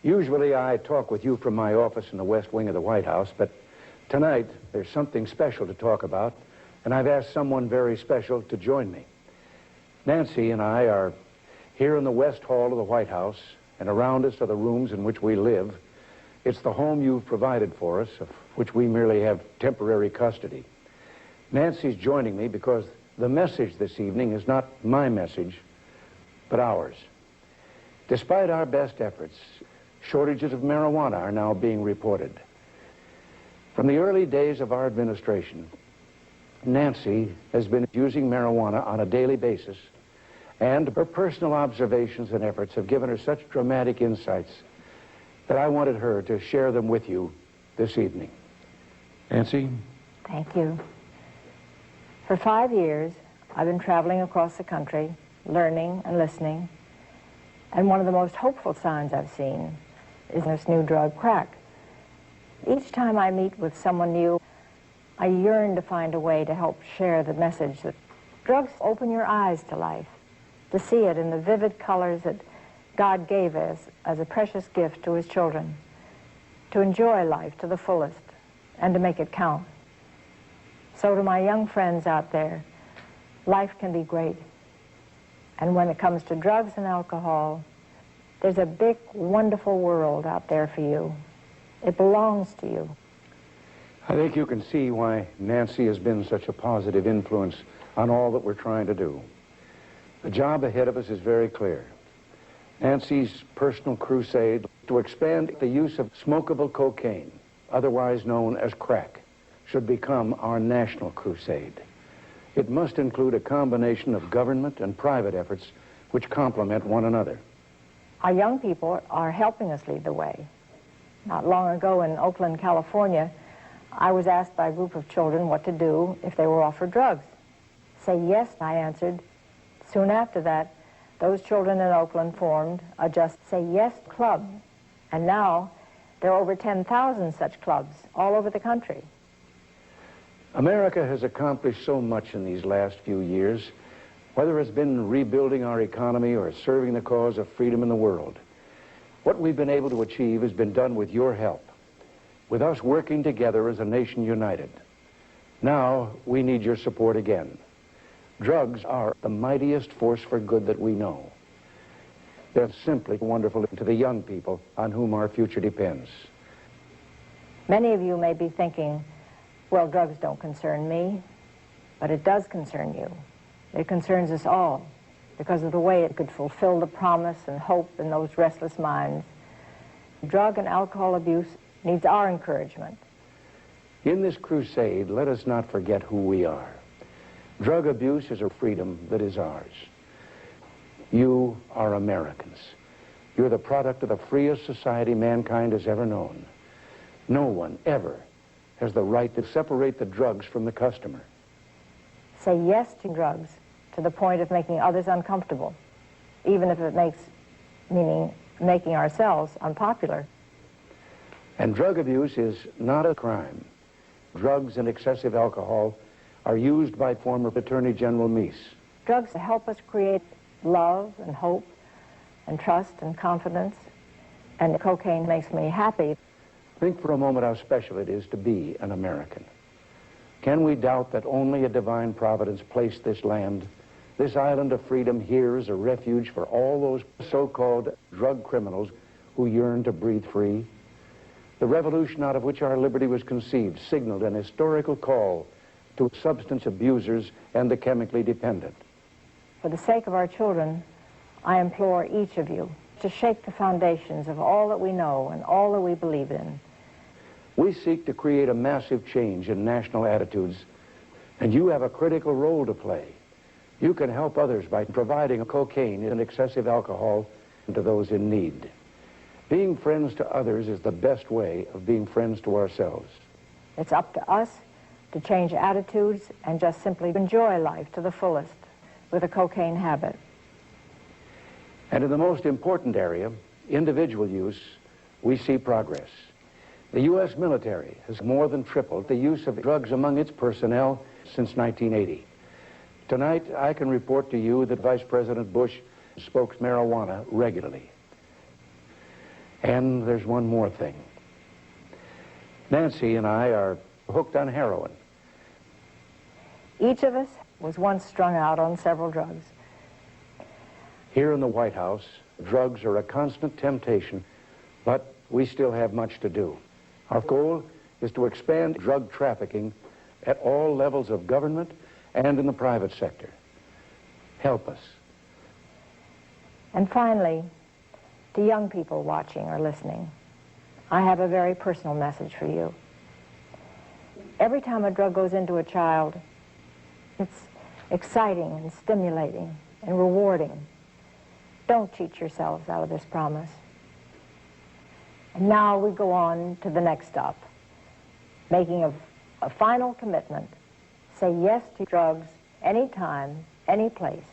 Usually I talk with you from my office in the West Wing of the White House, but tonight there's something special to talk about, and I've asked someone very special to join me. Nancy and I are here in the West Hall of the White House, and around us are the rooms in which we live. It's the home you've provided for us, of which we merely have temporary custody. Nancy's joining me because the message this evening is not my message, but ours. Despite our best efforts, shortages of marijuana are now being reported. From the early days of our administration, Nancy has been using marijuana on a daily basis, and her personal observations and efforts have given her such dramatic insights that I wanted her to share them with you this evening. Nancy? Thank you. For 5 years, I've been traveling across the country, learning and listening, and one of the most hopeful signs I've seen is this new drug, crack. Each time I meet with someone new, I yearn to find a way to help share the message that drugs open your eyes to life, to see it in the vivid colors that God gave us as a precious gift to his children, to enjoy life to the fullest and to make it count. So to my young friends out there, life can be great. And when it comes to drugs and alcohol, there's a big, wonderful world out there for you. It belongs to you. I think you can see why Nancy has been such a positive influence on all that we're trying to do. The job ahead of us is very clear. Nancy's personal crusade to expand the use of smokable cocaine, otherwise known as crack, should become our national crusade. It must include a combination of government and private efforts which complement one another. Our young people are helping us lead the way. Not long ago in Oakland, California, I was asked by a group of children what to do if they were offered drugs. Say yes, I answered. Soon after that, those children in Oakland formed a Just Say Yes club. And now there are over 10,000 such clubs all over the country. America has accomplished so much in these last few years, whether it's been rebuilding our economy or serving the cause of freedom in the world. What we've been able to achieve has been done with your help, with us working together as a nation united. Now we need your support again. Drugs are the mightiest force for good that we know. They're simply wonderful to the young people on whom our future depends. Many of you may be thinking, well, drugs don't concern me, but it does concern you. It concerns us all because of the way it could fulfill the promise and hope in those restless minds. Drug and alcohol abuse needs our encouragement. In this crusade, let us not forget who we are. Drug abuse is a freedom that is ours. You are Americans. You're the product of the freest society mankind has ever known. No one ever has the right to separate the drugs from the customer. Say yes to drugs to the point of making others uncomfortable, even if it meaning making ourselves unpopular. And drug abuse is not a crime. Drugs and excessive alcohol are used by former Attorney General Meese. Drugs help us create love and hope and trust and confidence, and cocaine makes me happy. Think for a moment how special it is to be an American. Can we doubt that only a divine providence placed this land, this island of freedom, here as a refuge for all those so-called drug criminals who yearn to breathe free? The revolution out of which our liberty was conceived signaled an historical call to substance abusers and the chemically dependent. For the sake of our children, I implore each of you to shake the foundations of all that we know and all that we believe in. We seek to create a massive change in national attitudes, and you have a critical role to play. You can help others by providing cocaine and excessive alcohol to those in need. Being friends to others is the best way of being friends to ourselves. It's up to us to change attitudes and just simply enjoy life to the fullest with a cocaine habit. And in the most important area, individual use, we see progress. The U.S. military has more than tripled the use of drugs among its personnel since 1980. Tonight, I can report to you that Vice President Bush smokes marijuana regularly. And there's one more thing. Nancy and I are hooked on heroin. Each of us was once strung out on several drugs. Here in the White House, drugs are a constant temptation, but we still have much to do. Our goal is to expand drug trafficking at all levels of government and in the private sector. Help us. And finally, to young people watching or listening, I have a very personal message for you. Every time a drug goes into a child, it's exciting and stimulating and rewarding. Don't cheat yourselves out of this promise. And now we go on to the next stop, making a final commitment. Say yes to drugs anytime, any place.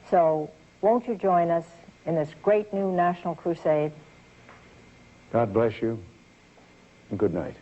So won't you join us in this great new national crusade? God bless you, and good night.